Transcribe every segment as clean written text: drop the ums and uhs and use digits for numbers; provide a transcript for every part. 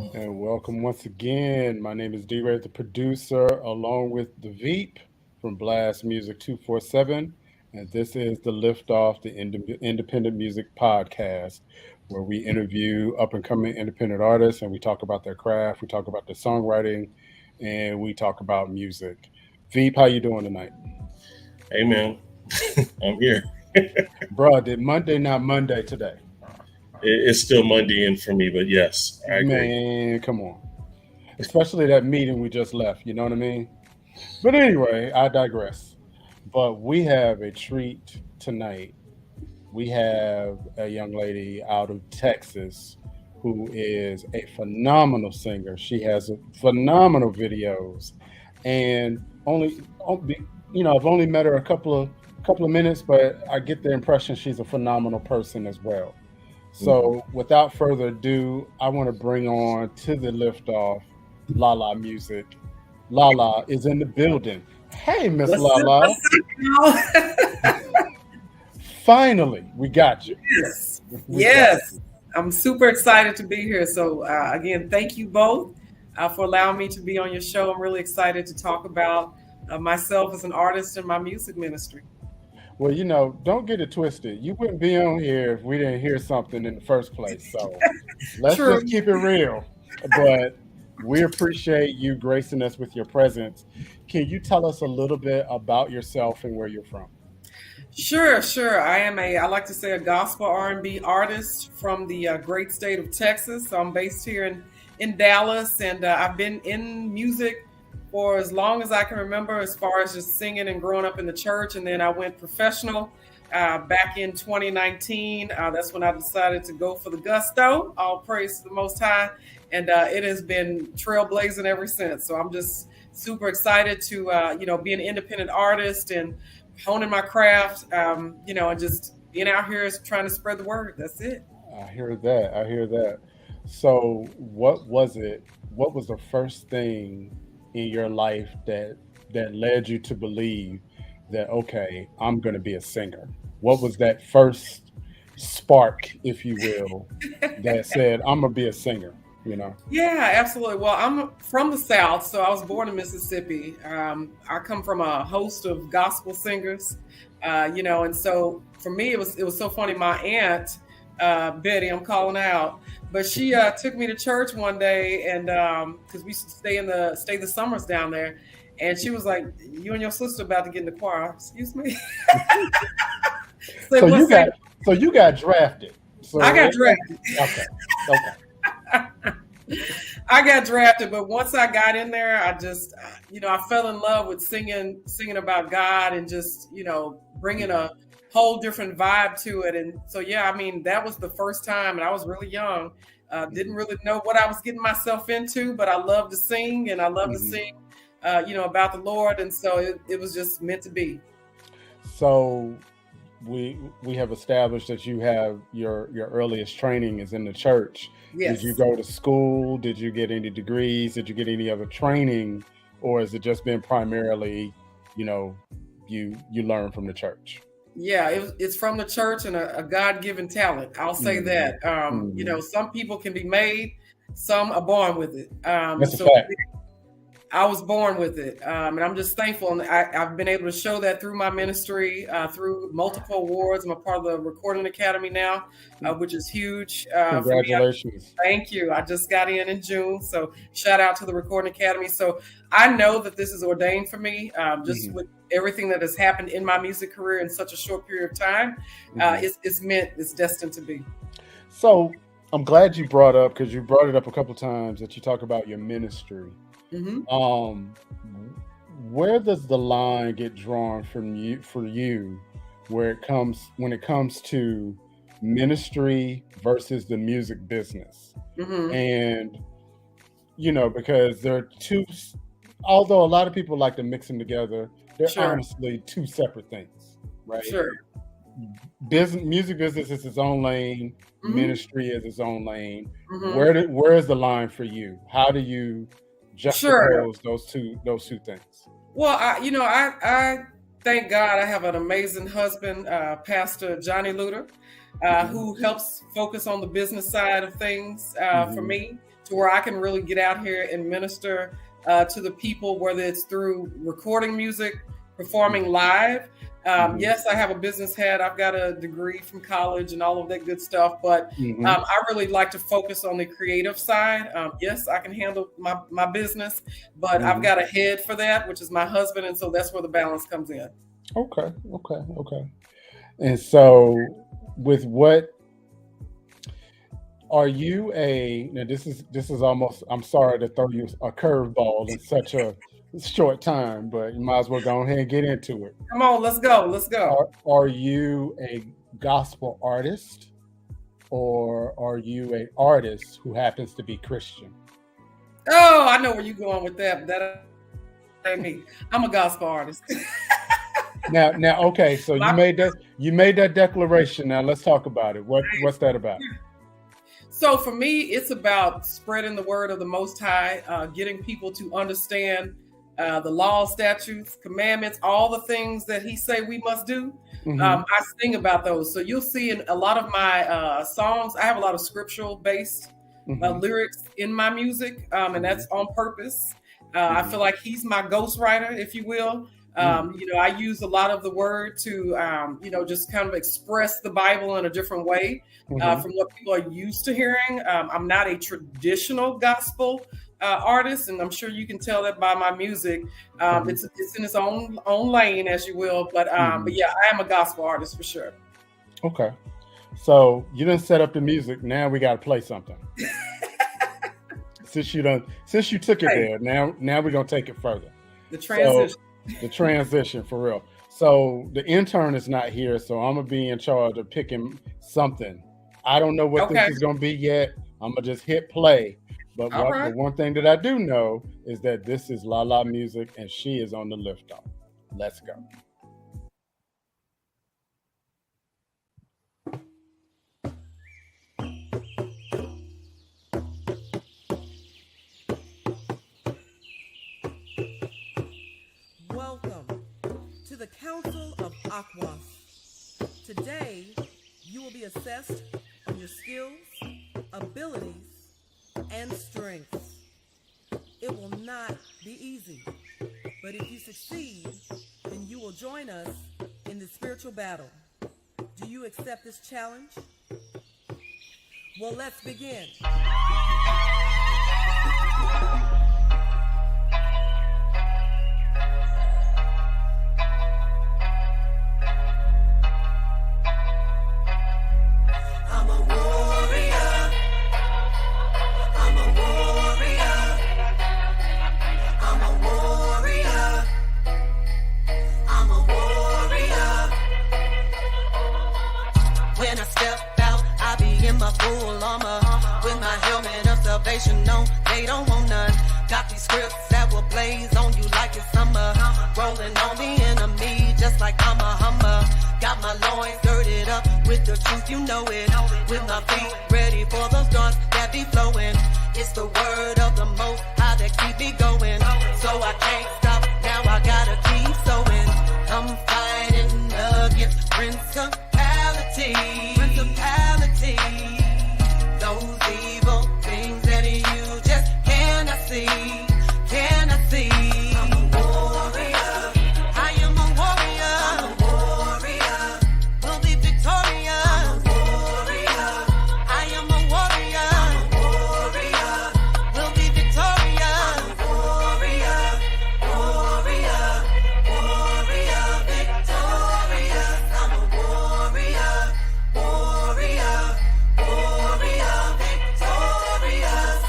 And welcome once again. My name is DRay, the producer, along with the Veep from Blast Music 247. And this is the Liftoff, the independent music podcast, where we interview up and coming independent artists and we talk about their craft, we talk about their songwriting, and we talk about music. Veep, how you doing tonight? Hey man, I'm here. Bruh, did Monday not Monday today? It's still Monday in for me, but yes, I agree. Man, come on. Especially that meeting we just left, you know what I mean? But anyway, I digress. But we have a treat tonight. We have a young lady out of Texas who is a phenomenal singer. She has phenomenal videos, and I've only met her a couple of minutes, but I get the impression she's a phenomenal person as well. So, without further ado, I want to bring on to the Liftoff Lala Music. Lala is in the building. Hey, Miss Lala. Finally, we got you. Yes. Yes. I'm super excited to be here. So, again, thank you both for allowing me to be on your show. I'm really excited to talk about myself as an artist and my music ministry. Well, don't get it twisted. You wouldn't be on here if we didn't hear something in the first place. So let's just keep it real. But we appreciate you gracing us with your presence. Can you tell us a little bit about yourself and where you're from? Sure. I like to say a gospel R&B artist from the great state of Texas. So I'm based here in Dallas, and I've been in music for as long as I can remember, as far as just singing and growing up in the church. And then I went professional back in 2019. That's when I decided to go for the gusto. All praise to the Most High. And it has been trailblazing ever since. So I'm just super excited to, be an independent artist and honing my craft, and just being out here is trying to spread the word. That's it. I hear that. So what was it? What was the first thing in your life that led you to believe that, okay, I'm going to be a singer? What was that first spark, if you will, that said, I'm going to be a singer, Yeah, absolutely. Well, I'm from the South, so I was born in Mississippi. I come from a host of gospel singers, and so for me, it was so funny. My aunt, Betty, I'm calling out, but she took me to church one day, and because we used to stay the summers down there, and she was like, "You and your sister about to get in the choir." Excuse me. So you got drafted. So I got drafted. Okay. I got drafted, but once I got in there, I just, I fell in love with singing about God and just, bringing a whole different vibe to it. And so, that was the first time, and I was really young. Didn't really know what I was getting myself into, but I love to sing, and I love to sing, about the Lord. And so it was just meant to be. So we have established that you have your earliest training is in the church. Yes. Did you go to school? Did you get any degrees? Did you get any other training? Or has it just been primarily, you learn from the church? Yeah, it's from the church and a God-given talent. I'll say that. Some people can be made, some are born with it. That's a fact. I was born with it, and I'm just thankful. And I've been able to show that through my ministry, through multiple awards. I'm a part of the Recording Academy now, which is huge. Congratulations. Thank you. I just got in June, so shout out to the Recording Academy. So I know that this is ordained for me, just with everything that has happened in my music career in such a short period of time. It's destined to be. So I'm glad you brought up, because you brought it up a couple of times, that you talk about your ministry. Where does the line get drawn for you when it comes to ministry versus the music business? And because they're two, although a lot of people like to mix them together, they're honestly two separate things, right? Sure. Music business is its own lane, ministry is its own lane. Where is the line for you? How do you juxtapose those two things? Well, I thank God I have an amazing husband, Pastor Johnny Luter, who helps focus on the business side of things for me, to to where I can really get out here and minister to the people, whether it's through recording music, performing live. Yes, I have a business hat. I've got a degree from college and all of that good stuff. But I really like to focus on the creative side. Yes, I can handle my business, but I've got a head for that, which is my husband. And so that's where the balance comes in. Okay. And so with what are you now this is almost, I'm sorry to throw you a curveball in such a short time, but you might as well go ahead and get into it. Come on, let's go. Are you a gospel artist, or are you an artist who happens to be Christian? Oh, I know where you're going with that. That ain't me. I'm a gospel artist. Now, okay. So you made that declaration. Now let's talk about it. What's that about? So for me, it's about spreading the word of the Most High, getting people to understand the law, statutes, commandments, all the things that He say we must do. I sing about those. So you'll see in a lot of my songs, I have a lot of scriptural based lyrics in my music, and that's on purpose. I feel like He's my ghostwriter, if you will. I use a lot of the word to, just kind of express the Bible in a different way from what people are used to hearing. I'm not a traditional gospel artist, and I'm sure you can tell that by my music. It's in its own lane, as you will. But yeah, I am a gospel artist for sure. Okay, so you didn't set up the music. Now we got to play something. Since you took it there, now we're gonna take it further. The transition. So, the transition, for real. So the intern is not here, so I'm gonna be in charge of picking something. I don't know what this is gonna be yet. I'm gonna just hit play. But the one thing that I do know is that this is Lala Music, and she is on the Liftoff. Let's go. The Council of Aquas. Today, you will be assessed on your skills, abilities, and strengths. It will not be easy, but if you succeed, then you will join us in the spiritual battle. Do you accept this challenge? Well, let's begin. No, they don't want none. Got these scripts that will blaze on you like it's summer. Rolling on the enemy just like I'm a Hummer. Got my loins girded up with the truth, you know it. With my feet ready for those darts that be flowing. It's the word of the Most High that keep me going. So I can't stop, now I gotta keep sowing. I'm fighting against principalities. Those evil things that you just cannot see. I'm a warrior. I am a warrior. I'm a warrior. We'll be victorious. I'm a warrior. I am a warrior. I'm a warrior. We'll be victorious. I'm a warrior. Warrior. Warrior. Victorious. I'm a warrior. Warrior. Warrior. Victorious.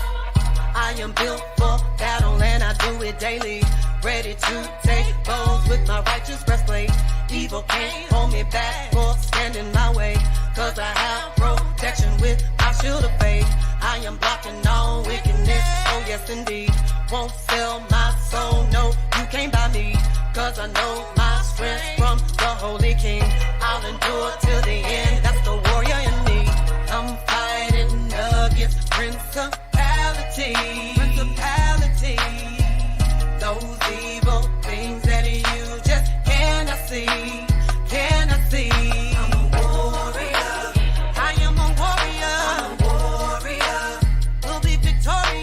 I am built for battle and I do it daily. Ready to take foes with my righteous breastplate. Evil can't hold me back or stand in my way. Cause I have protection with my shield of faith. I am blocking all wickedness, oh yes indeed. Won't sell my soul, no, you can't buy me. Cause I know my strength from the Holy King. I'll endure till the end, that's the warrior in me. I'm fighting against principalities. Those evil things that you just cannot see. I'm a warrior. I am a warrior. I'm a warrior. We'll be victorious.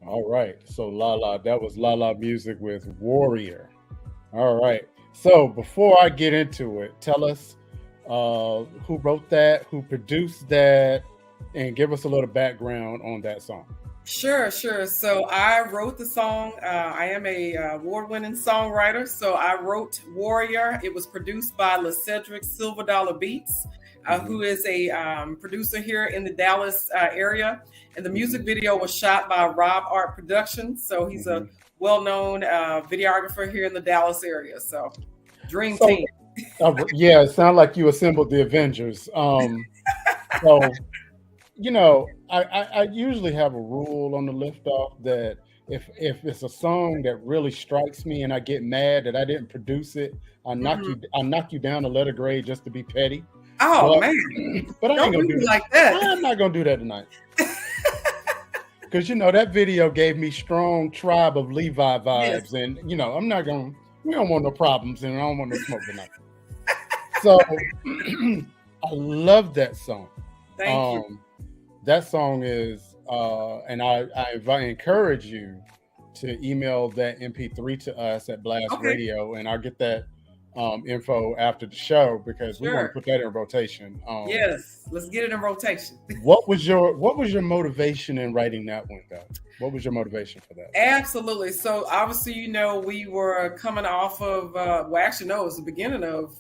All right. So Lala, that was Lala Music with Warrior. All right. So before I get into it, tell us who wrote that, who produced that, and give us a little background on that song. Sure, sure. So I wrote the song. I am a award-winning songwriter. So I wrote Warrior. It was produced by LaCedric Silver Dollar Beats, who is a producer here in the Dallas area. And the music video was shot by Rob Art Productions. So he's a well-known videographer here in the Dallas area. So dream team. Yeah, it sounds like you assembled the Avengers. So, you know, I usually have a rule on the Liftoff that if it's a song that really strikes me and I get mad that I didn't produce it, I knock you down a letter grade just to be petty. Oh, man. But I Don't ain't gonna do do it like that. I'm not gonna do that tonight. Because you know that video gave me strong Tribe of Levi vibes, and you know we don't want no problems, and I don't want no smoke tonight. So I love that song. Thank you. That song is, and I encourage you to email that MP3 to us at Blast Radio, and I'll get that info after the show because we want to put that in rotation. Yes, let's get it in rotation. What was your motivation in writing that one, though? What was your motivation for that? Absolutely. So obviously, you know, we were coming off of well, actually, no, it was the beginning of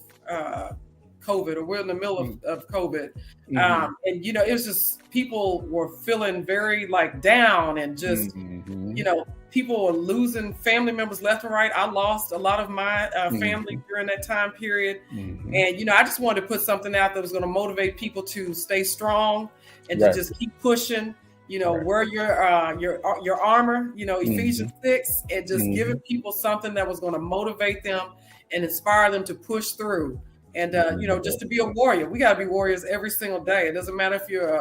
COVID, or we're in the middle of COVID. And, you know, it was just people were feeling very like down and just, you know, people were losing family members left and right. I lost a lot of my family during that time period. And, you know, I just wanted to put something out that was going to motivate people to stay strong and to just keep pushing, you know, wear your armor, you know, Ephesians 6, and just giving people something that was going to motivate them and inspire them to push through. And, you know, just to be a warrior. We got to be warriors every single day. It doesn't matter if you're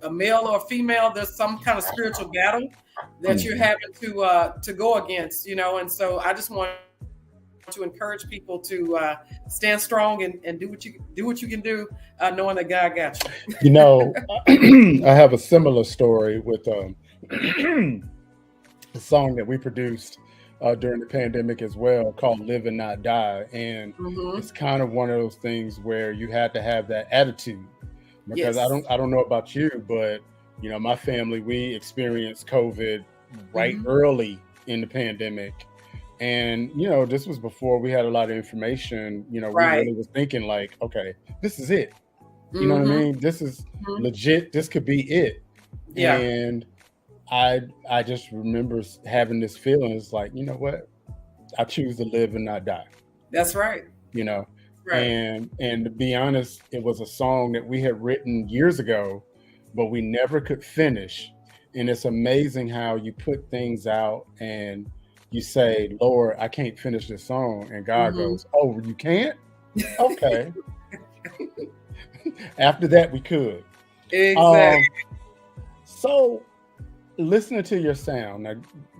a male or a female. There's some kind of spiritual battle that you're having to go against, you know. And so I just want to encourage people to stand strong and do what you can do, knowing that God got you. You know, I have a similar story with a song that we produced during the pandemic as well, called Live and Not Die. And it's kind of one of those things where you had to have that attitude, because I don't know about you, but you know, my family, we experienced COVID right early in the pandemic. And, you know, this was before we had a lot of information. You know, we really was thinking like, okay, this is it. You know what I mean? This is legit. This could be it. Yeah. And I just remember having this feeling. It's like, you know what? I choose to live and not die. That's right. You know, and to be honest, it was a song that we had written years ago, but we never could finish. And it's amazing how you put things out and you say, Lord, I can't finish this song. And God goes, oh, you can't? Okay. After that, we could. Exactly. So listening to your sound, now,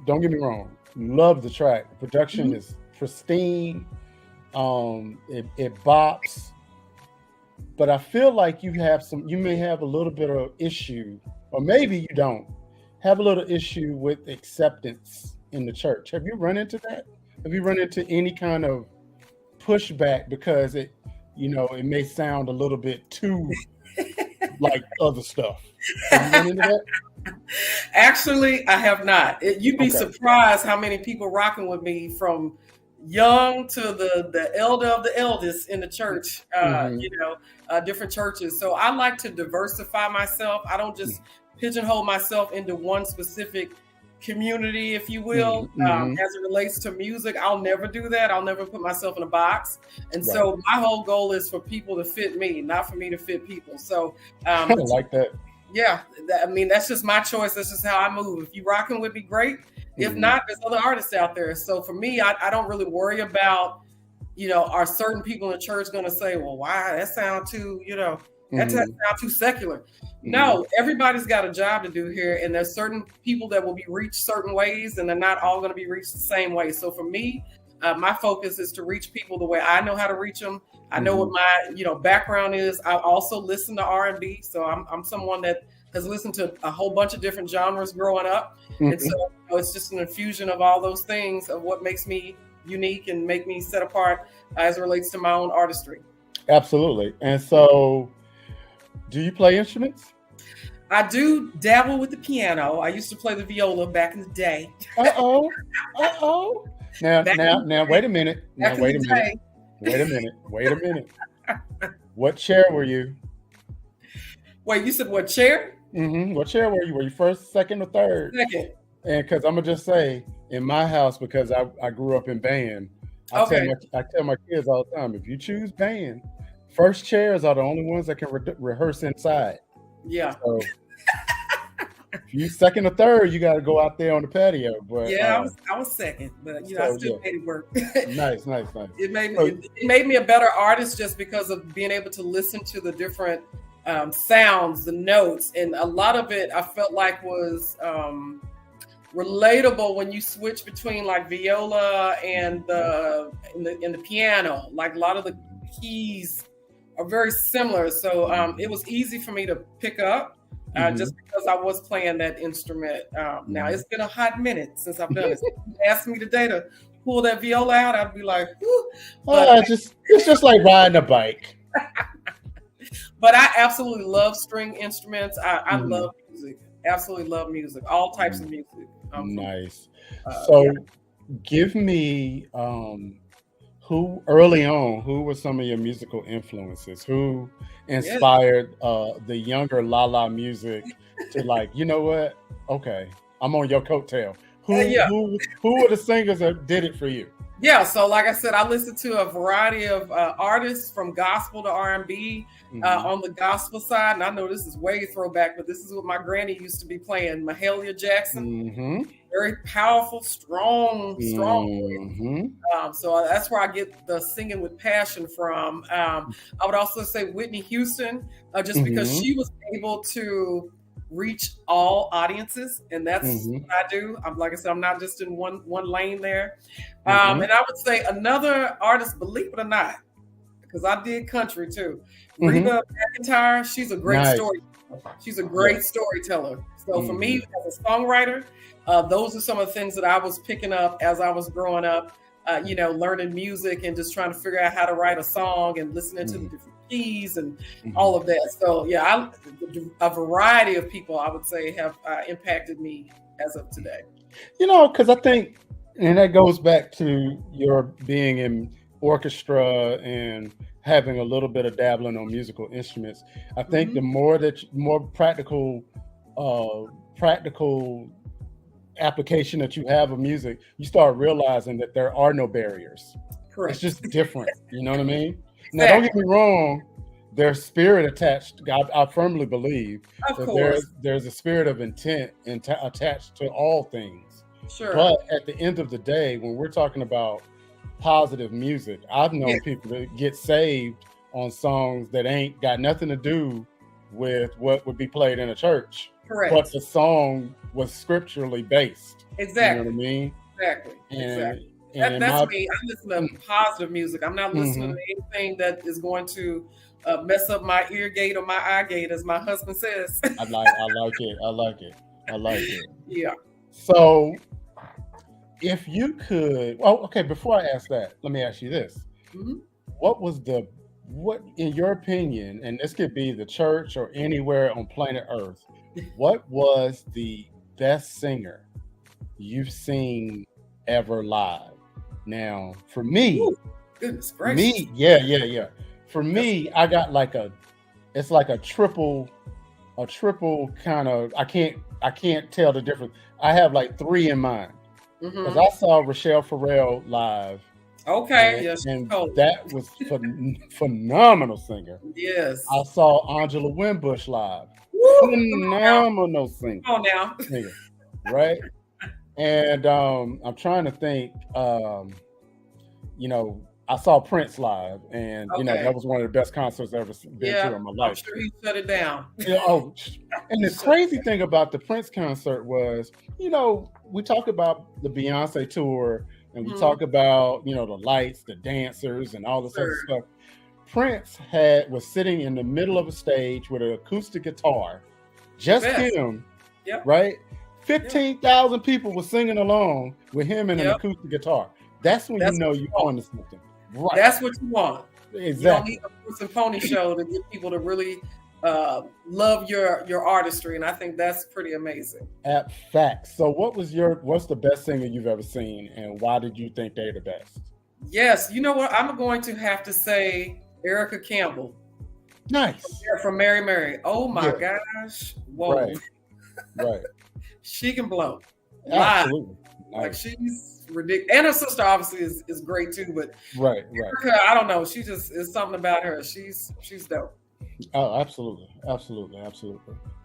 don't get me wrong, love the track. The production is pristine. It bops. But I feel like you may have a little bit of issue, or maybe you don't, have a little issue with acceptance in the church. Have you run into that? Have you run into any kind of pushback because it may sound a little bit too like other stuff? Have you run into that? Actually, I have not. You'd be surprised how many people rocking with me, from young to the elder of the eldest in the church, different churches. So I like to diversify myself. I don't just pigeonhole myself into one specific community, if you will. As it relates to music, I'll never do that. I'll never put myself in a box. And so my whole goal is for people to fit me, not for me to fit people. So I like that. Yeah, I mean, that's just my choice. That's just how I move. If you rocking with me, great. If not, there's other artists out there. So for me, I don't really worry about, are certain people in the church going to say, well, why? That sound too, that sound too secular. No, everybody's got a job to do here. And there's certain people that will be reached certain ways, and they're not all going to be reached the same way. So for me, my focus is to reach people the way I know how to reach them. I know what my, background is. I also listen to R&B. So I'm someone that has listened to a whole bunch of different genres growing up. Mhm. And so it's just an infusion of all those things of what makes me unique and make me set apart as it relates to my own artistry. Absolutely. And so, do you play instruments? I do dabble with the piano. I used to play the viola back in the day. Uh-oh. Now, Back now, in- now, wait a minute. Now, Back in wait a the minute. day. Wait a minute. What chair were you? Wait, you said what chair? What chair were you? Were you first, second, or third? Second. And because I'm gonna just say, in my house, because I grew up in band, I tell my kids all the time, if you choose band, first chairs are the only ones that can rehearse inside. Yeah. So if you second or third, you got to go out there on the patio. But Yeah, I was second, but you know, I still made it work. Nice. It made me a better artist just because of being able to listen to the different sounds, the notes, and a lot of it I felt like was relatable when you switch between like viola and the piano. Like a lot of the keys are very similar, so it was easy for me to pick up. Just because I was playing that instrument. Now it's been a hot minute since I've done it. If you asked me today to pull that viola out, I'd be like, whew. It's just like riding a bike. But I absolutely love string instruments. I love music. Absolutely love music. All types of music. Nice. So give me who early on, who were some of your musical influences? Who inspired the younger La music to like, you know what? Okay, I'm on your coattail. Who were the singers that did it for you? Yeah, so like I said, I listened to a variety of artists from gospel to R&B on the gospel side. And I know this is way throwback, but this is what my granny used to be playing. Mahalia Jackson, very powerful, strong voice. So that's where I get the singing with passion from. I would also say Whitney Houston, just because she was able to reach all audiences, and that's what I do. Like I said, I'm not just in one lane there. And I would say another artist, believe it or not, because I did country too, Reba McEntire. She's a great storyteller. She's a great storyteller. So for me, as a songwriter, those are some of the things that I was picking up as I was growing up. Learning music and just trying to figure out how to write a song and listening to the different keys and all of that. So a variety of people I would say have impacted me as of today. Because I think, and that goes back to your being in orchestra and having a little bit of dabbling on musical instruments. I think the more practical application that you have of music, you start realizing that there are no barriers. Correct. It's just different. You know what I mean? Now, don't get me wrong. There's spirit attached. I firmly believe that there's a spirit of intent attached to all things. Sure. But at the end of the day, when we're talking about positive music, I've known people that get saved on songs that ain't got nothing to do with what would be played in a church. Correct. But the song was scripturally based. Exactly. You know what I mean? Exactly. That's me. I listen to positive music. I'm not listening to anything that is going to mess up my ear gate or my eye gate, as my husband says. I like it. Yeah. So if you could, before I ask that, let me ask you this. What in your opinion, and this could be the church or anywhere on planet Earth, what was the best singer you've seen ever live? Now, for me, goodness gracious. For me, I got it's like a triple kind of, I can't tell the difference. I have like three in mind. Because I saw Rochelle Farrell live. Okay, and that was phenomenal singer. Yes. I saw Angela Winbush live. Phenomenal singer. Oh, now. Right? And I'm trying to think, I saw Prince live, and that was one of the best concerts I've ever been to in my life. I'm sure he shut it down. And the crazy thing about the Prince concert was, we talk about the Beyonce tour, and we talk about, the lights, the dancers, and all this other stuff. Prince was sitting in the middle of a stage with an acoustic guitar, just Best. him, Yep. right? 15,000 people were singing along with him and an Yep. acoustic guitar. That's when That's you know what you're you want. on to something. Right. That's what you want. You don't Exactly. need a horse and pony show to get people to really love your artistry, and I think that's pretty amazing. At facts. So what's the best singer you've ever seen, and why did you think they're the best? Yes, you know what? I'm going to have to say Erica Campbell Nice. from Mary Mary. Oh my Yeah. gosh. Whoa. Right. She can blow. Live. Absolutely. Like Nice. she's ridiculous. And her sister obviously is great too, but Right. Erica, I don't know. She just is something about her. She's dope. Oh, absolutely.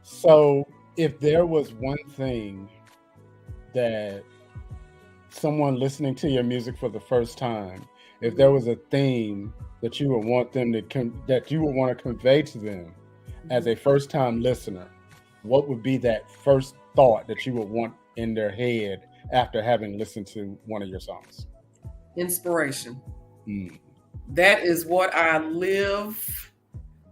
So if there was one thing that someone listening to your music for the first time, if there was a theme that you would want them that you would want to convey to them as a first time listener, what would be that first thought that you would want in their head after having listened to one of your songs? Inspiration. Mm. That is what I live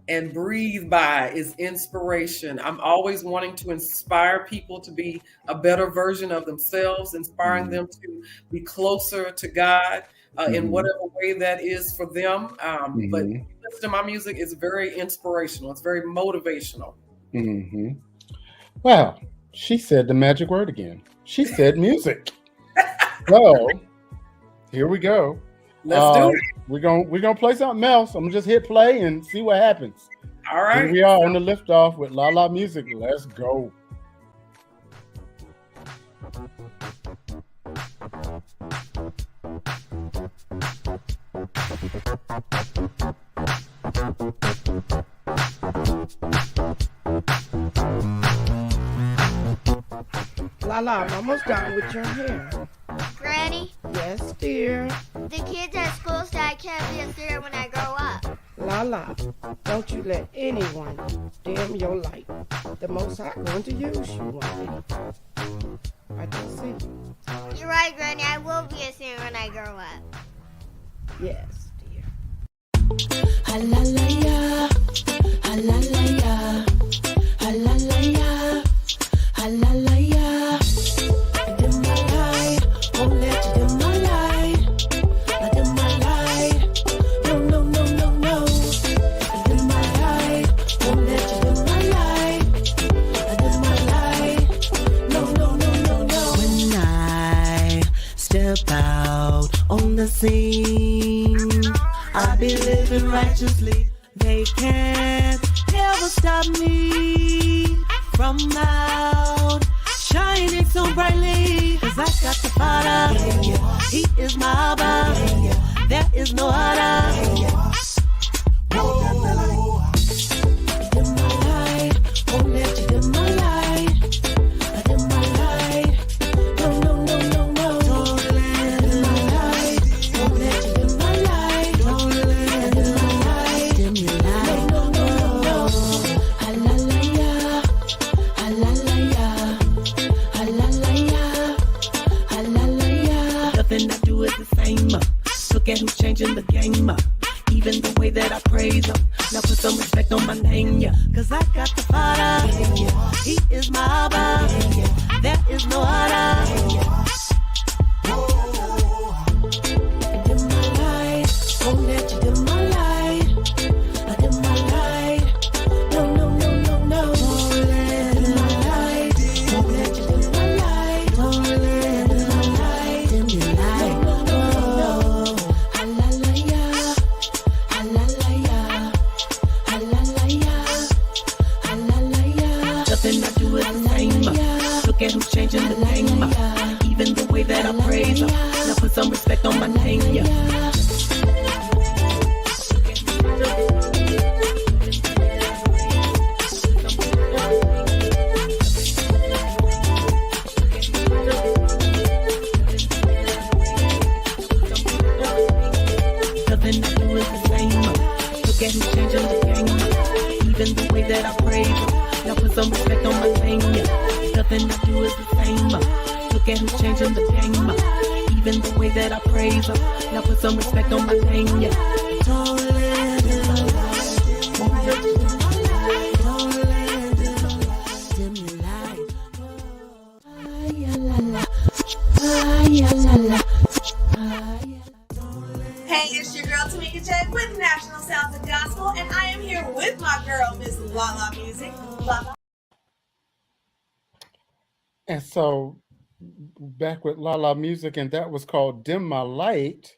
and breathe by, is inspiration. I'm always wanting to inspire people to be a better version of themselves, inspiring them to be closer to God in whatever way that is for them. But listen to my music, it's very inspirational. It's very motivational. Mm-hmm. Wow, she said the magic word again. She said music. So here we go. Let's do it. We're gonna play something else. I'm gonna just hit play and see what happens. All right. Here we are on the Liftoff with La La Music. Let's go. Lala, I'm almost done with your hair. Granny, Yes, dear. the kids at school say I can't be a singer when I grow up. Lala, don't you let anyone dim your light. The Most High going to use you one day. I can see. You're right, Granny. I will be a singer when I grow up. Yes, dear. Halalaya, halalaya, halalaya, halalaya. Dim my light, won't let you dim my light. I dim my light, no, no, no, no, no. Dim my light, won't let you dim my light. I dim my light, no, no, no, no, no. When I step out on the scene, I be living righteously. They can't ever stop me from out shining so brightly. 'Cause I got the Father. He is my Abba. There is no other. Dim my light, won't let you dim my light. I dim my light, no, no, no, no, no. Don't let dim my light, won't let you dim my light. Don't let dim my light, dim your light, no, no, no, no. Halalaya, halalaya, halalaya, halalaya. Nothing I do is the same. Look at who's changing the game. Even the way that I praise him. Now put some respect on my name, yeah. 'Cause I got the Father. He is my Abba. There is no other. Dim my light, won't let you dim my light. I dim my light, no, no, no, no, no. Dim my light, won't let you dim my light. Don't let dim my light, dim your light, no, no, no. Halalaya, halalaya, halalaya, halalaya. Nothing I do is the same. Look at who's changing the game. Even the way that I praise him. Now put some respect on my name, yeah. Nothing I do is the same. Look at who's changing the game. Even the way that I praise him. Now put some respect on my name, yeah. Nothing I do is the same. Look at who's changing the game. Even the way that I praise him. Now put some respect on my name, yeah. Don't let it dim my light. Won't let you dim my light. Don't let it dim my light. Tamika J with National Sounds of Gospel, and I am here with my girl, Miss Lala Music. Lala. And so back with La Music, and that was called Dim My Light.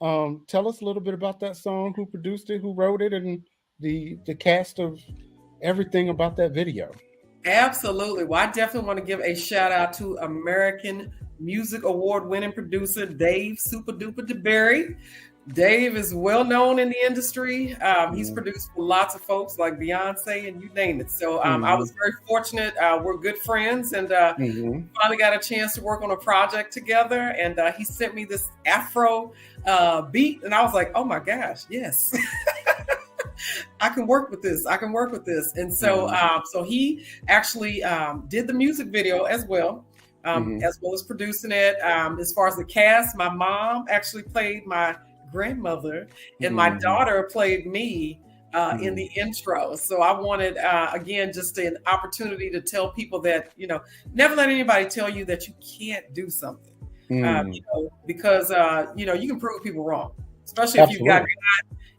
Tell us a little bit about that song, who produced it, who wrote it, and the cast of everything about that video. Absolutely. Well, I definitely want to give a shout out to American Music Award winning producer Dave Super Duper DeBerry. Dave is well known in the industry. He's produced for lots of folks like Beyonce and you name it. So I was very fortunate. We're good friends, and finally got a chance to work on a project together. And he sent me this Afro beat, and I was like, oh my gosh, yes. I can work with this. And so so he actually did the music video as well as producing it. As far as the cast, my mom actually played my grandmother, and my daughter played me in the intro. So I wanted, again, just an opportunity to tell people that, never let anybody tell you that you can't do something, because, you can prove people wrong, especially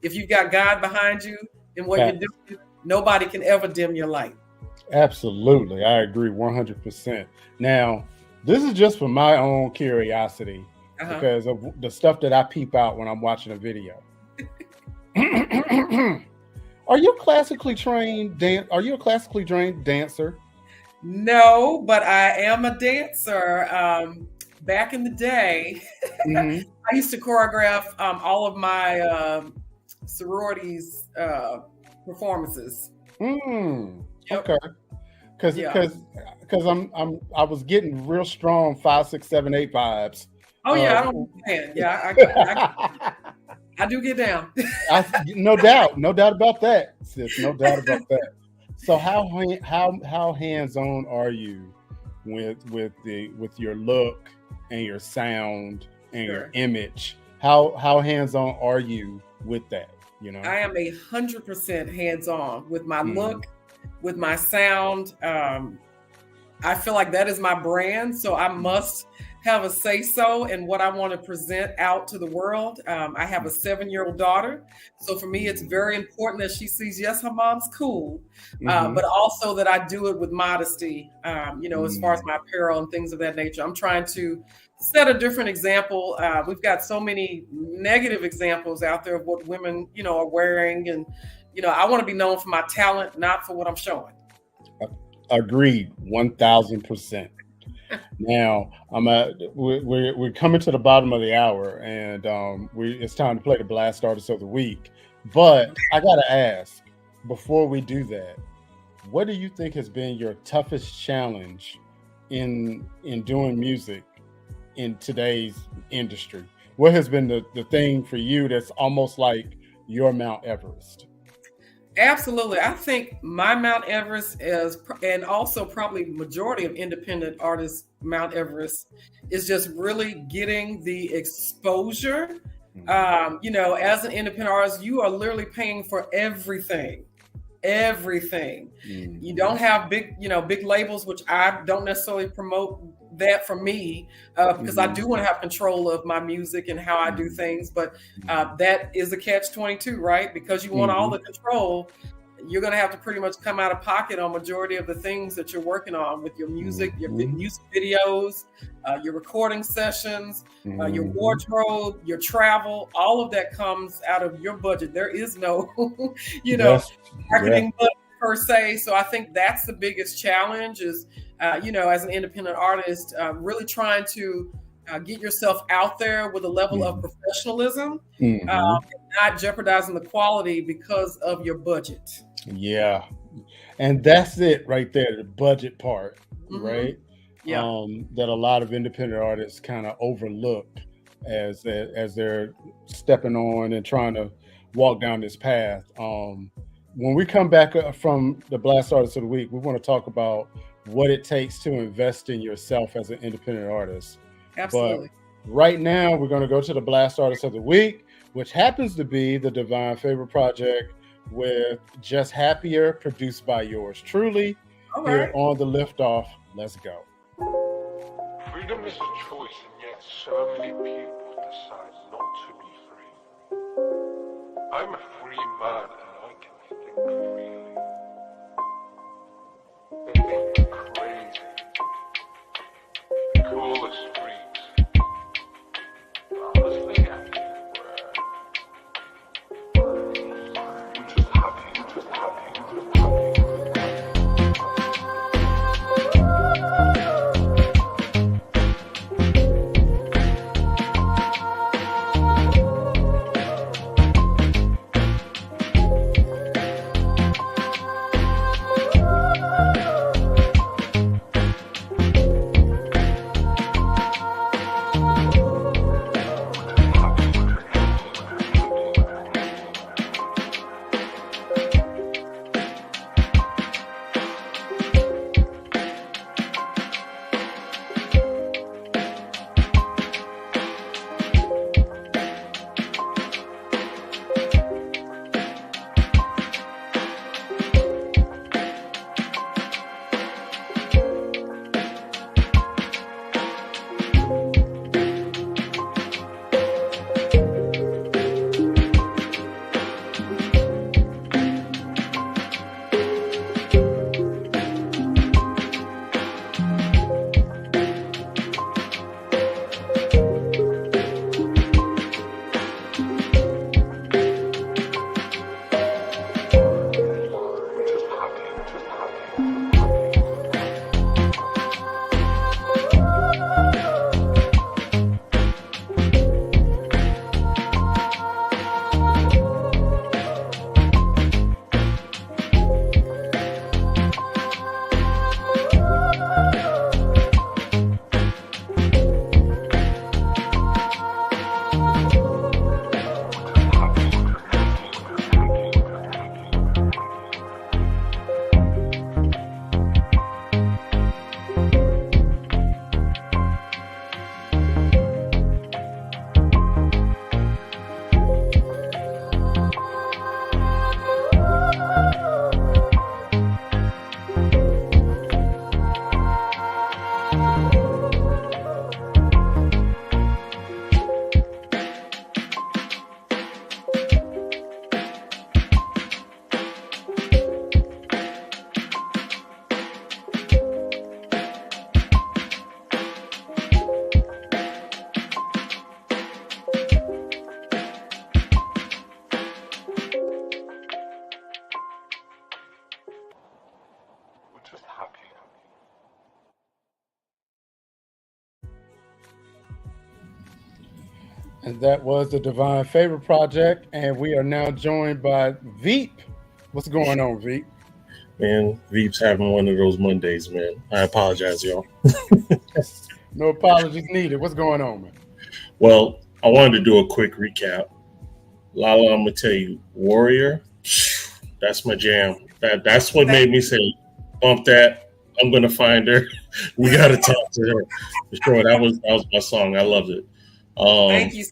if you've got God behind you and what you're doing. Nobody can ever dim your light. Absolutely. I agree 100%. Now, this is just for my own curiosity, because of the stuff that I peep out when I'm watching a video. Are you a classically trained dancer? No, but I am a dancer. Back in the day, I used to choreograph all of my sororities performances. Okay. Because I was getting real strong 5, 6, 7, 8 vibes. Oh yeah, I don't understand. Yeah, I do get down. No doubt about that, sis. No doubt about that. So how hands-on are you with your look and your sound and your image? How hands-on are you with that? I am 100% hands-on with my look, with my sound. I feel like that is my brand, so I must have a say-so in what I want to present out to the world. I have a 7-year-old daughter, so for me, it's very important that she sees, yes, her mom's cool, but also that I do it with modesty, as far as my apparel and things of that nature. I'm trying to set a different example. We've got so many negative examples out there of what women, are wearing, and, I want to be known for my talent, not for what I'm showing. Agreed, 1,000%. Now we're coming to the bottom of the hour, and it's time to play the Blast Artist of the Week. But I gotta ask, before we do that, what do you think has been your toughest challenge in doing music in today's industry? What has been the thing for you that's almost like your Mount Everest? Absolutely. I think my Mount Everest is, and also probably majority of independent artists' Mount Everest, is just really getting the exposure. As an independent artist, you are literally paying for everything. You don't have big labels, which I don't necessarily promote that for me, because I do want to have control of my music and how I do things. But that is a catch-22, right? Because you want all the control, you're going to have to pretty much come out of pocket on majority of the things that you're working on with your music, your music videos, your recording sessions, your wardrobe, your travel. All of that comes out of your budget. There is no, marketing budget per se. So I think that's the biggest challenge is, as an independent artist, really trying to get yourself out there with a level of professionalism, and not jeopardizing the quality because of your budget. Yeah. And that's it right there, the budget part, right? Yeah. That a lot of independent artists kind of overlook as they're stepping on and trying to walk down this path. When we come back from the Blast Artist of the Week, we want to talk about what it takes to invest in yourself as an independent artist. Absolutely. But right now, we're going to go to the Blast Artist of the Week, which happens to be the Divine Favor Project with Just Happier, produced by yours truly. All here right. on the Liftoff. Let's go. Freedom is a choice, and yet so many people decide not to be free. I'm a free man and I can think freely. They think me crazy. Cool the streets. Honestly, I think we're just happy, just happy, just happy. Just happy. And that was the Divine Favor Project. And we are now joined by Veep. What's going on, Veep? Man, Veep's having one of those Mondays, man. I apologize, y'all. No apologies needed. What's going on, man? Well, I wanted to do a quick recap. Lala, I'm going to tell you, Warrior, that's my jam. That's what made me say, bump that. I'm going to find her. We got to talk to her. For sure, that was my song. I loved it. Thank you.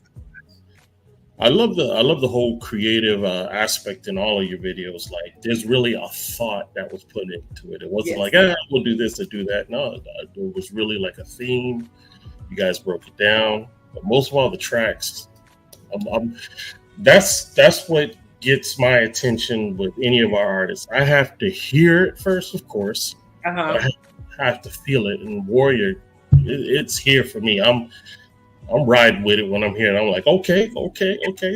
I love the whole creative aspect in all of your videos. Like, there's really a thought that was put into it. It wasn't like, we'll do this or do that. No, it was really like a theme. You guys broke it down. But most of all, the tracks. That's what gets my attention with any of our artists. I have to hear it first, of course. I have to feel it. And Warrior, it's here for me. I'm riding with it when I'm here, and I'm like, okay.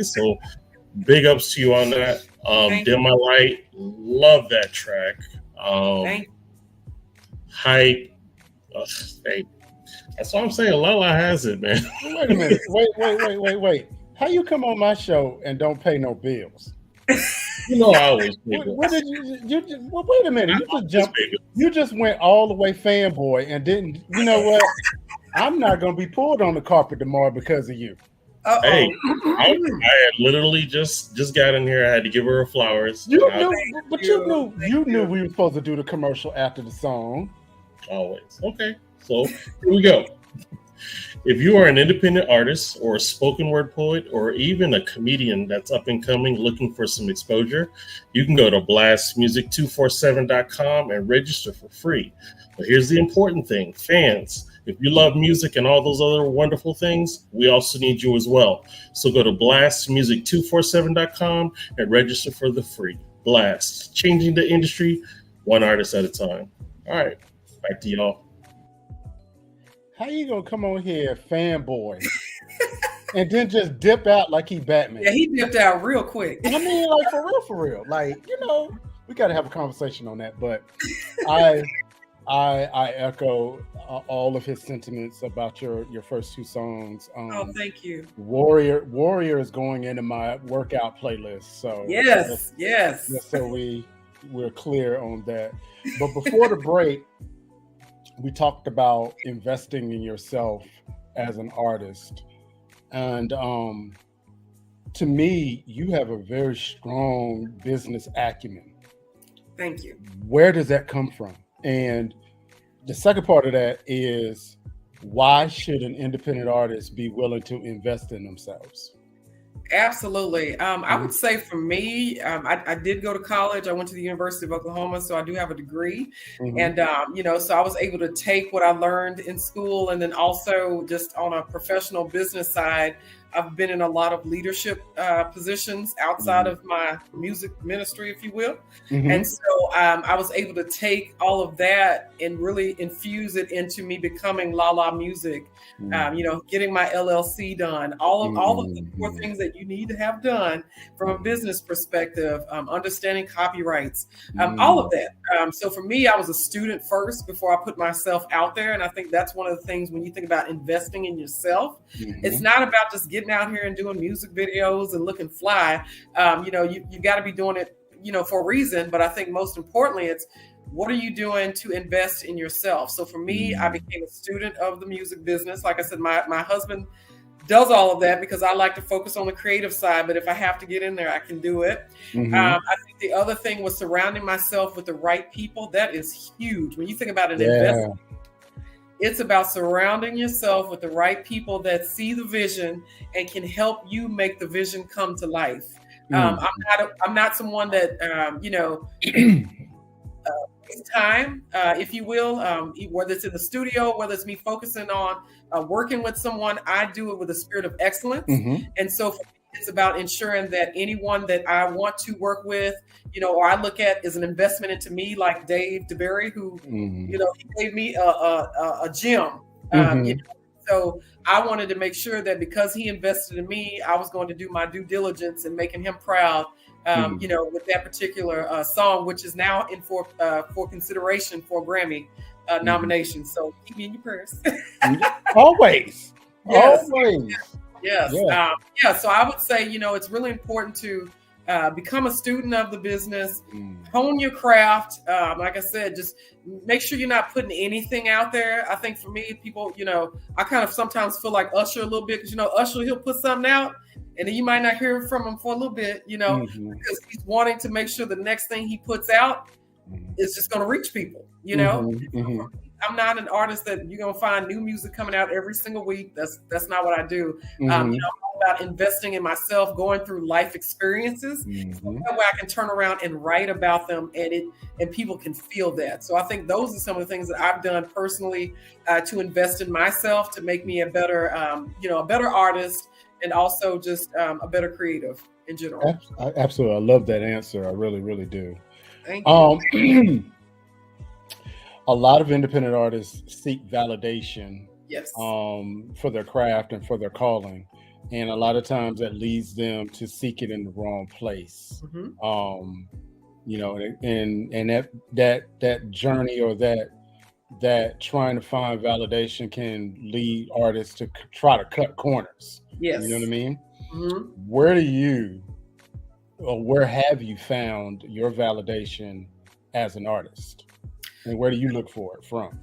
So big ups to you on that. Dim My Light, love that track. Hype. Hey, that's what I'm saying. Lala has it, man. Wait a minute. Wait. How you come on my show and don't pay no bills? You know I always pay bills. What did wait a minute. You just went all the way fanboy and didn't. You know what? I'm not going to be pulled on the carpet tomorrow because of you. Hey, I had literally just got in here. I had to give her flowers. You knew we were supposed to do the commercial after the song. Always. Okay, so here we go. If you are an independent artist or a spoken word poet or even a comedian that's up and coming looking for some exposure, you can go to blastmusic247.com and register for free. But here's the important thing, fans. If you love music and all those other wonderful things, we also need you as well. So go to blastmusic247.com and register for the free Blast, changing the industry one artist at a time. All right, back to y'all. How you gonna come on here, fanboy, and then just dip out like he Batman? Yeah, he dipped out real quick. I mean, like for real. Like, we got to have a conversation on that. But I echo all of his sentiments about your first 2 songs. Oh, thank you. Warrior is going into my workout playlist. So yes. Just so we're clear on that. But before the break, we talked about investing in yourself as an artist. And to me, you have a very strong business acumen. Thank you. Where does that come from? And the second part of that is, why should an independent artist be willing to invest in themselves? Absolutely. I would say for me, I did go to college. I went to the University of Oklahoma, so I do have a degree. And, so I was able to take what I learned in school, and then also just on a professional business side, I've been in a lot of leadership positions outside of my music ministry, if you will. And so I was able to take all of that and really infuse it into me becoming La La Music, getting my LLC done, all of the 4 things that you need to have done from a business perspective, understanding copyrights, all of that. So for me, I was a student first before I put myself out there. And I think that's one of the things when you think about investing in yourself, it's not about just getting out here and doing music videos and looking fly. You got to be doing it, for a reason. But I think most importantly, it's what are you doing to invest in yourself? So for me, I became a student of the music business. Like I said, my husband does all of that because I like to focus on the creative side. But if I have to get in there, I can do it. I think the other thing was surrounding myself with the right people. That is huge. When you think about an investment, it's about surrounding yourself with the right people that see the vision and can help you make the vision come to life. I'm not someone that, takes time, if you will, whether it's in the studio, whether it's me focusing on working with someone, I do it with a spirit of excellence. And so for me, it's about ensuring that anyone that I want to work with, or I look at as an investment into me, like Dave DeBerry, who, he gave me a gem. So I wanted to make sure that because he invested in me, I was going to do my due diligence and making him proud, with that particular song, which is now in for consideration for a Grammy nomination. So keep me in your prayers. Always. Yes. Always. Yes. So I would say, it's really important to become a student of the business, hone your craft. Like I said, just make sure you're not putting anything out there. I think for me, people, I kind of sometimes feel like Usher a little bit because, Usher, he'll put something out and then you might not hear from him for a little bit, because he's wanting to make sure the next thing he puts out is just going to reach people, I'm not an artist that you're gonna find new music coming out every single week. That's not what I do. I'm all about investing in myself, going through life experiences, so that way I can turn around and write about them, and people can feel that. So I think those are some of the things that I've done personally to invest in myself to make me a better, a better artist, and also just a better creative in general. Absolutely, I love that answer. I really, really do. Thank you. A lot of independent artists seek validation for their craft and for their calling. And a lot of times that leads them to seek it in the wrong place. And that journey, or that trying to find validation, can lead artists to try to cut corners. Yes. You know what I mean? Where have you found your validation as an artist? And where do you look for it from?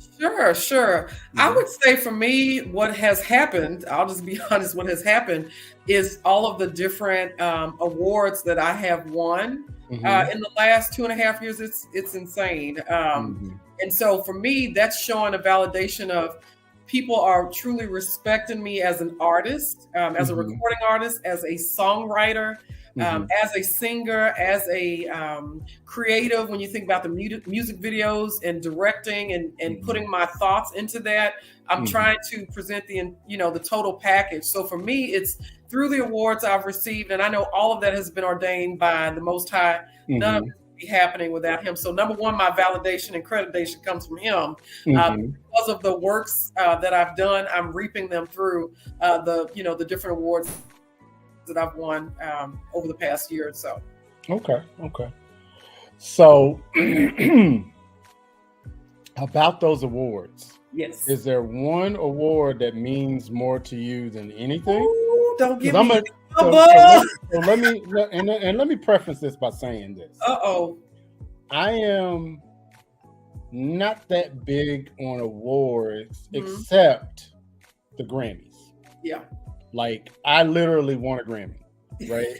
Sure. I would say for me, what has happened, I'll just be honest, what has happened is all of the different awards that I have won in the last 2.5 years. It's insane. And so for me, that's showing a validation of people are truly respecting me as an artist, as a recording artist, as a songwriter. As a singer, as a creative, when you think about the music videos and directing and putting my thoughts into that, I'm trying to present the total package. So for me, it's through the awards I've received, and I know all of that has been ordained by the Most High. None of it would be happening without Him. So number one, my validation and accreditation comes from Him. Because of the works that I've done, I'm reaping them through the different awards that I've won over the past year or so. Okay. So about those awards. Yes. Is there one award that means more to you than anything? Ooh, don't give me so let me preface this by saying this. I am not that big on awards except the Grammys. Yeah. Like I literally won a Grammy, right?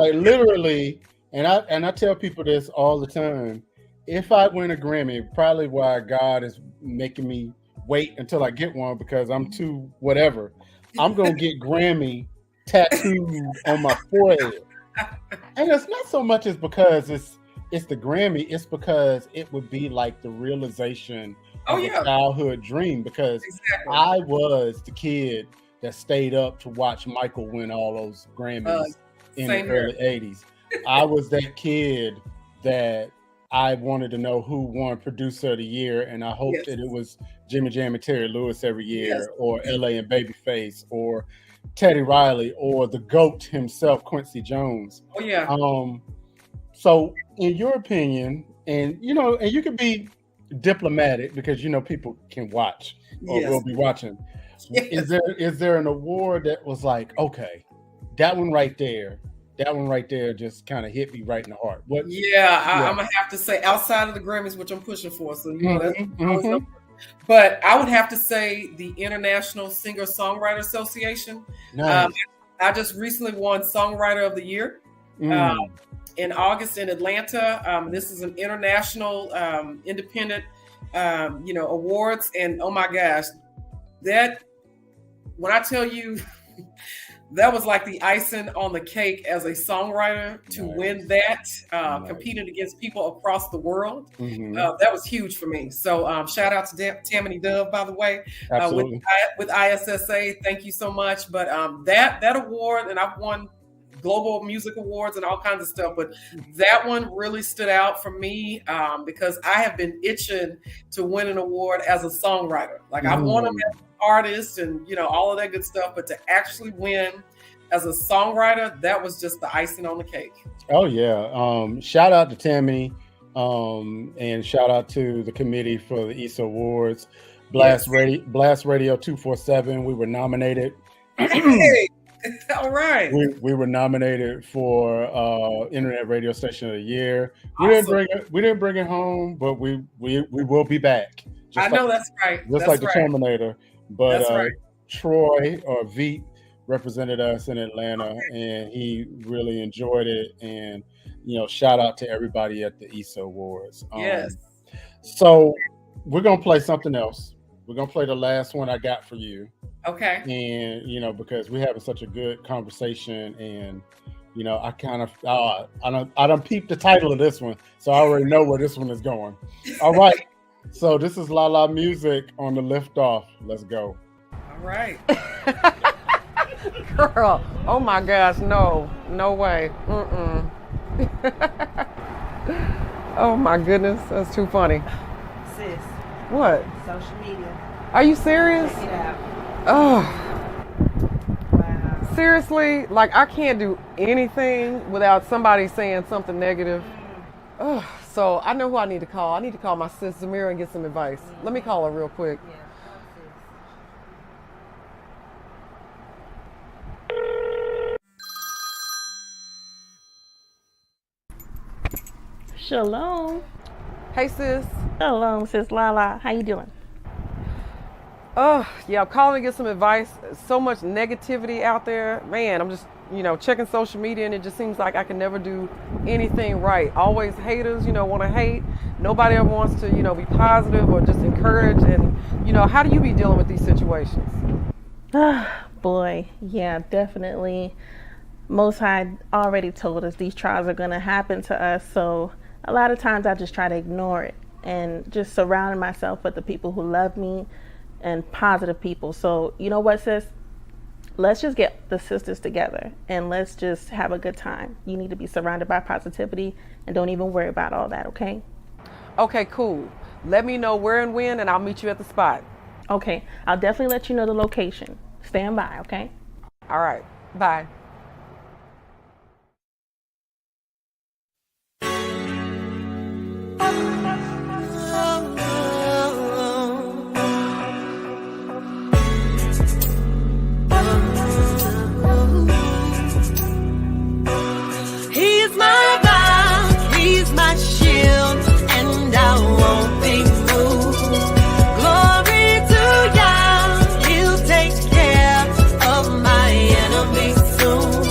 literally, and I tell people this all the time. If I win a Grammy, probably why God is making me wait until I get one because I'm too whatever. I'm gonna get Grammy tattooed on my forehead, and it's not so much as because it's the Grammy. It's because it would be like the realization of a childhood dream. Because I was the kid that stayed up to watch Michael win all those Grammys in the early '80s. I was that kid that I wanted to know who won Producer of the Year, and I hoped that it was Jimmy Jam and Terry Lewis every year, or LA and Babyface, or Teddy Riley, or the GOAT himself, Quincy Jones. So, in your opinion, and you can be diplomatic because people can watch or will be watching. Is there an award that was like, okay, that one right there just kind of hit me right in the heart? I'm gonna have to say outside of the Grammys, which I'm pushing for. So but I would have to say the International Singer-Songwriter Association. Nice. I just recently won Songwriter of the Year in August in Atlanta. This is an international independent awards, and oh my gosh, that when I tell you that was like the icing on the cake as a songwriter to win that, competing against people across the world. That was huge for me. So shout out to Tammany Dove, by the way, with ISSA. Thank you so much. But that award, and I've won global music awards and all kinds of stuff, but that one really stood out for me because I have been itching to win an award as a songwriter. Like I've won them as an artist and all of that good stuff, but to actually win as a songwriter, that was just the icing on the cake. Oh yeah. Shout out to Tammy and shout out to the committee for the ESA Awards. Blast Radio 247. We were nominated. All right. We were nominated for Internet Radio Station of the Year. We didn't bring it home, but we will be back. That's right. Just like the Terminator. But Troy or Veet represented us in Atlanta, and he really enjoyed it. And shout out to everybody at the ESA Awards. So we're gonna play something else. We're gonna play the last one I got for you. Okay. And because we're having such a good conversation, and I kind of I done peeped the title of this one, so I already know where this one is going. All right. So this is La La Music on the Liftoff. Let's go. All right. Girl, oh my gosh, no way. Oh my goodness, that's too funny. Sis. What? Social media. Are you serious? Check it out. Oh. Wow. Seriously, like I can't do anything without somebody saying something negative. Oh, so I know who I need to call. I need to call my sis Zamira and get some advice. Let me call her real quick. Yeah. Shalom. Hey sis. Shalom, sis Lala. How you doing? Oh, yeah, I'm calling to get some advice. So much negativity out there. Man, I'm just, checking social media, and it just seems like I can never do anything right. Always haters, want to hate. Nobody ever wants to, be positive or just encourage. And, how do you be dealing with these situations? Boy, yeah, definitely. Most High already told us these trials are going to happen to us. So a lot of times I just try to ignore it and just surround myself with the people who love me and positive people. So you know what, sis? Let's just get the sisters together and let's just have a good time. You need to be surrounded by positivity and don't even worry about all that, okay? Okay, cool. Let me know where and when, and I'll meet you at the spot. Okay, I'll definitely let you know the location. Stand by, okay? All right, bye. He's my rock, he's my shield, and I won't be moved. Glory to Yah, he'll take care of my enemies soon.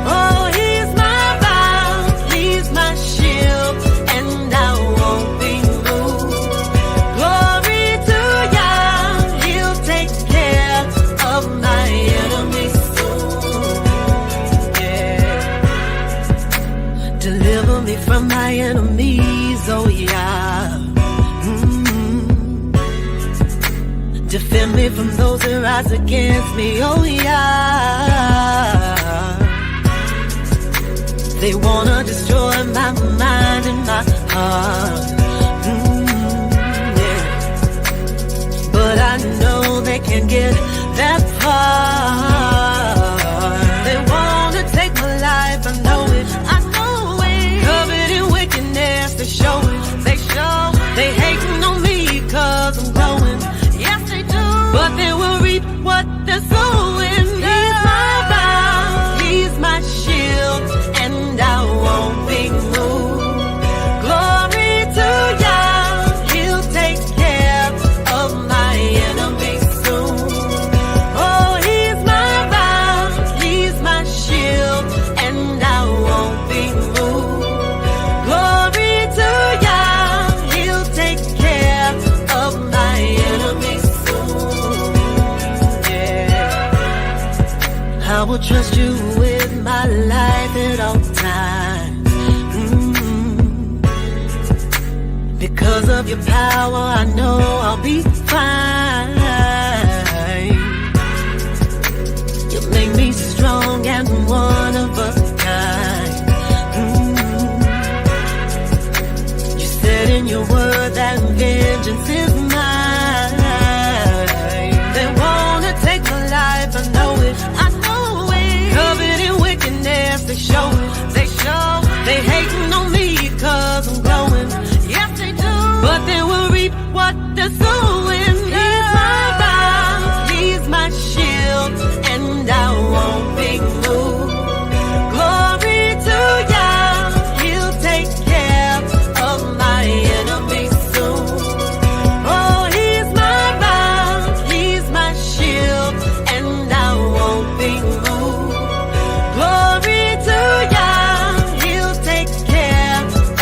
Oh, he's my rock, he's my shield, and I won't be moved. Glory to Yah, he'll take care of my enemies soon. Yeah. Deliver me from my enemies, oh yeah. Defend me from those that rise against me, oh yeah. They wanna destroy my mind and my heart. Yeah. But I know they can't get that far. They wanna take my life, I know it, I know it. Covered in wickedness, they show it, they show it. They hating on me cause I'm growing, yes they do. But they will reap what they're sowing. He's my rock, he's my shield, and I won't be moved. Glory to Yah, he'll take care of my enemies soon. Oh, he's my rock, he's my shield, and I won't be moved. Glory to Yah, he'll take care of my enemies soon. Yeah. I will trust you with my life at all times. Because of your power, I know I'll be fine. You make me strong and one of a kind. You said in your word that vengeance is mine. They wanna take my life, I know it, I know it. Covered in wickedness, they show it, they show it. They hating on me cause I'm growing, yes they do. But they will reap what they're sowing. He's my rock, he's my shield, and I won't be moved. Glory to Yah, he'll take care of my enemies soon. Oh, he's my rock, he's my shield, and I won't be moved. Glory to Yah, he'll take care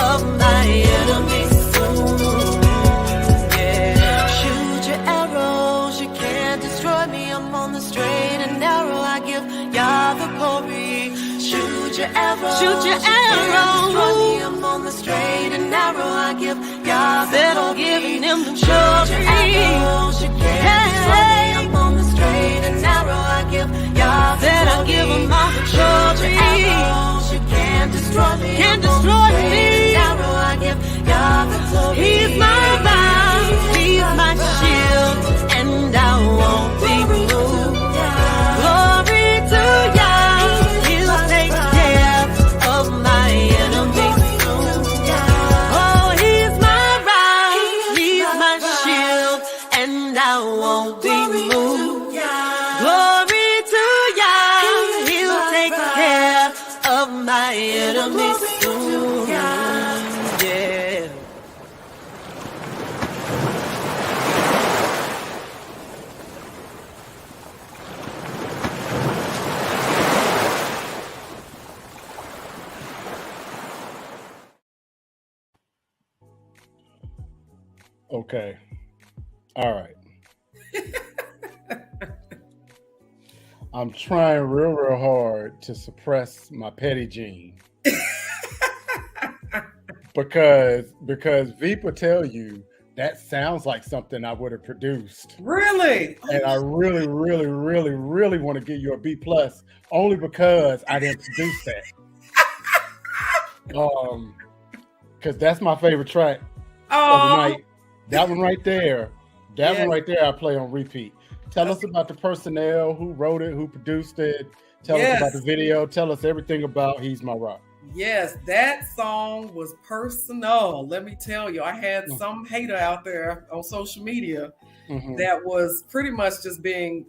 of my enemies soon. Yeah. Shoot your arrows, you can't destroy me. I'm on the straight and narrow. I give Yah the glory. Shoot your arrows, shoot your arrows. Destroy me. I'm on the straight and narrow. I give Yah the glory. I'm giving him the glory. Shoot your arrows, you can't destroy me. I'm on the straight and narrow. I give Yah the glory. I'll give him all the glory. Arrows, you can't destroy me. Can't destroy me. Narrow. I give Yah the glory. He's my rock, he's my shield, and I won't be moved. Glory to Yah, he'll take care of my enemies soon. Oh, he's my rock, he's my shield, and I won't be moved. Glory to Yah, he'll take care of my enemies soon. Yeah. Okay. All right. I'm trying real hard to suppress my petty gene. because V will tell you that sounds like something I would have produced. Really? And I really want to give you a B+, only because I didn't produce that. Because that's my favorite track of the night. That one right there. That one right there I play on repeat. Tell us about the personnel, who wrote it, who produced it. Tell us about the video. Tell us everything about He's My Rock. Yes, that song was personal. Let me tell you, I had some hater out there on social media that was pretty much just being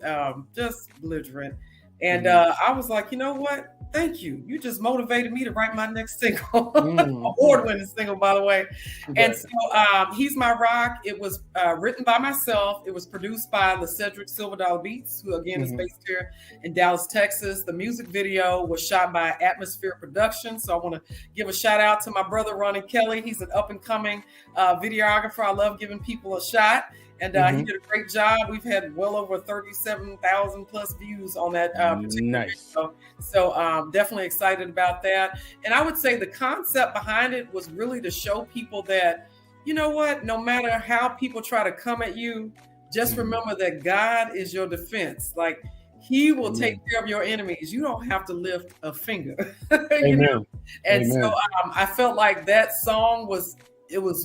just belligerent. And I was like, you know what? Thank you. You just motivated me to write my next single, award-winning single, by the way. And so He's My Rock. It was written by myself. It was produced by LeCedric Silver Dollar Beats, who again is based here in Dallas, Texas. The music video was shot by Atmosphere Productions. So I want to give a shout out to my brother, Ronnie Kelly. He's an up-and-coming videographer. I love giving people a shot. And he did a great job. We've had well over 37,000 plus views on that particular video. So definitely excited about that. And I would say the concept behind it was really to show people that, you know what, no matter how people try to come at you, just remember that God is your defense. Like, he will take care of your enemies. You don't have to lift a finger. You know? And so I felt like that song was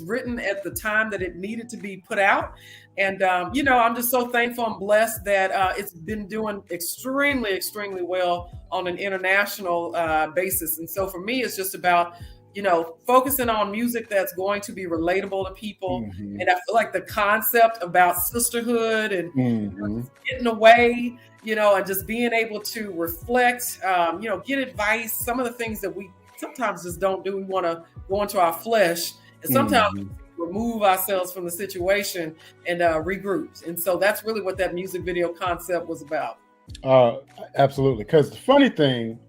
written at the time that it needed to be put out. And, you know, I'm just so thankful and blessed that it's been doing extremely well on an international basis. And so for me, it's just about, you know, focusing on music that's going to be relatable to people. And I feel like the concept about sisterhood and you know, getting away, you know, and just being able to reflect, you know, get advice, some of the things that we sometimes just don't do. We want to go into our flesh. And sometimes we remove ourselves from the situation and regroup. And so that's really what that music video concept was about. Absolutely. Because the funny thing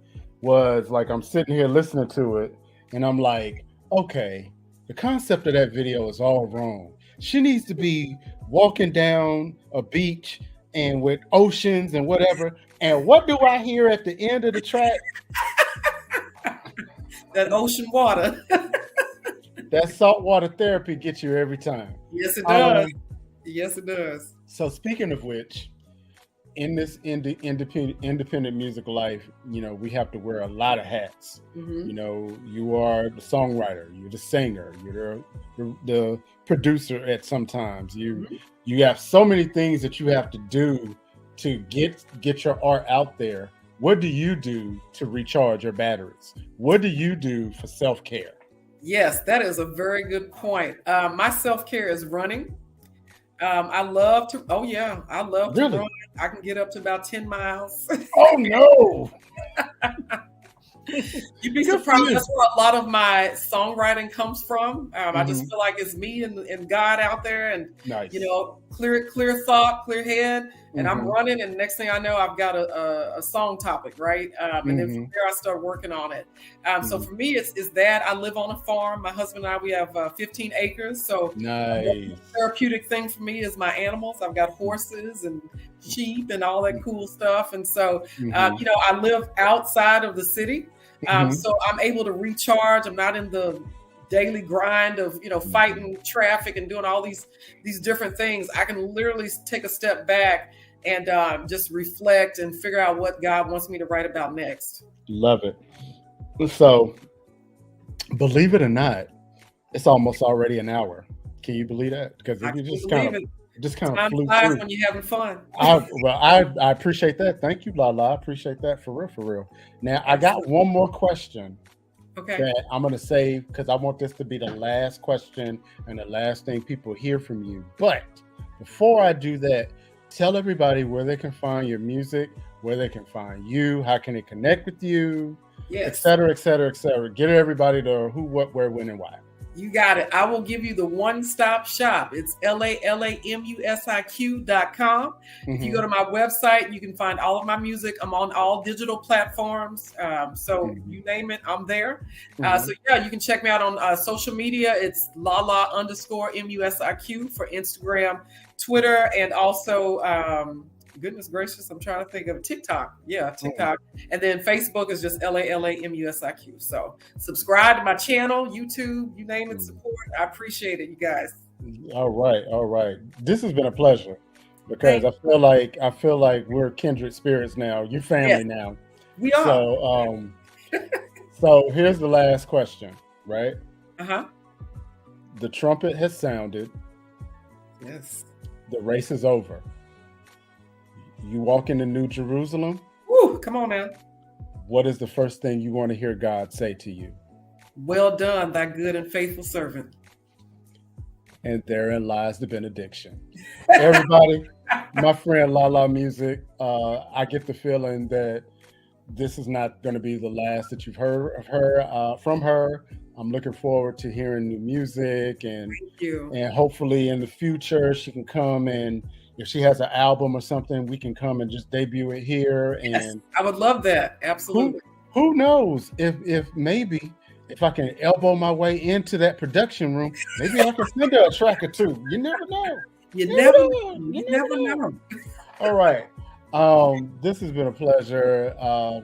was, like, I'm sitting here listening to it and I'm like, okay, the concept of that video is all wrong. She needs to be walking down a beach and with oceans and whatever. And what do I hear at the end of the track? That ocean water. That saltwater therapy gets you every time. Yes, it does. Yes, it does. So speaking of which, in this independent music life, you know, we have to wear a lot of hats. You know, you are the songwriter, you're the singer, you're the producer at sometimes. You have so many things that you have to do to get your art out there. What do you do to recharge your batteries? What do you do for self-care? Yes, that is a very good point. My self-care is running. I love to run. I can get up to about 10 miles. Oh, no. You'd be surprised. That's where a lot of my songwriting comes from. I just feel like it's me and God out there, and you know, clear thought, clear head, and I'm running. And next thing I know, I've got a song topic, right? And then from there, I start working on it. So for me, it's that I live on a farm. My husband and I, we have 15 acres. So the therapeutic thing for me is my animals. I've got horses and sheep and all that cool stuff. And so, you know, I live outside of the city. So I'm able to recharge. I'm not in the daily grind of, you know, fighting traffic and doing all these different things. I can literally take a step back and just reflect and figure out what God wants me to write about next. Love it. So, believe it or not, it's almost already an hour. Can you believe that? Because you just kind of flew through. When you're having fun. I appreciate that. Thank you, Lala. I appreciate that for real. Now, I got one more question that I'm going to save because I want this to be the last question and the last thing people hear from you. But before I do that, tell everybody where they can find your music, where they can find you, how can they connect with you, et cetera, et cetera, et cetera. Get everybody to who, what, where, when, and why. You got it. I will give you the one-stop shop. It's LALAMUSIQ.com. If you go to my website, you can find all of my music. I'm on all digital platforms. So you name it, I'm there. So yeah, you can check me out on social media. It's Lala_MUSIQ for Instagram, Twitter, and also Goodness gracious, I'm trying to think of TikTok. Yeah, TikTok. And then Facebook is just LALAMUSIQ. So subscribe to my channel, YouTube, you name it, support. I appreciate it, you guys. All right. This has been a pleasure because I feel like we're kindred spirits now. You're family now. We are. So so here's the last question, right? The trumpet has sounded. Yes. The race is over. You walk into New Jerusalem. Woo, come on now. What is the first thing you want to hear God say to you? Well done, thy good and faithful servant. And therein lies the benediction. Everybody, my friend Lala Musiq, I get the feeling that this is not going to be the last that you've heard of her, from her. I'm looking forward to hearing new music, and hopefully in the future she can come, and if she has an album or something, we can come and just debut it here. And I would love that. Absolutely. Who knows if maybe if I can elbow my way into that production room, maybe I can send her a track or two. You never know. You never know. All right. This has been a pleasure.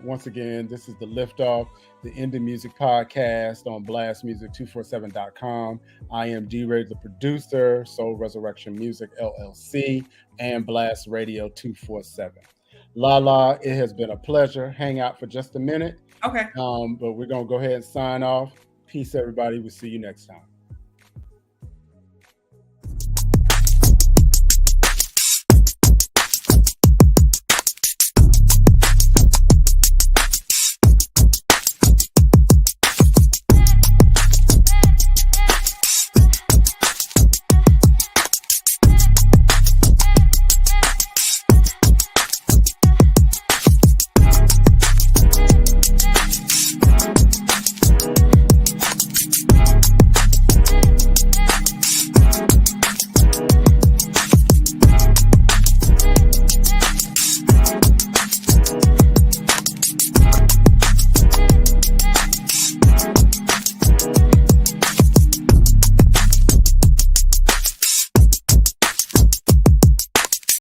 Once again, this is the Liftoff, the Indie Music Podcast on blastmusic247.com. I am DRay, the producer, Soul Resurrection Music LLC, and Blast Radio 247. Lala, it has been a pleasure. Hang out for just a minute. Okay. But we're gonna go ahead and sign off. Peace, everybody. We'll see you next time.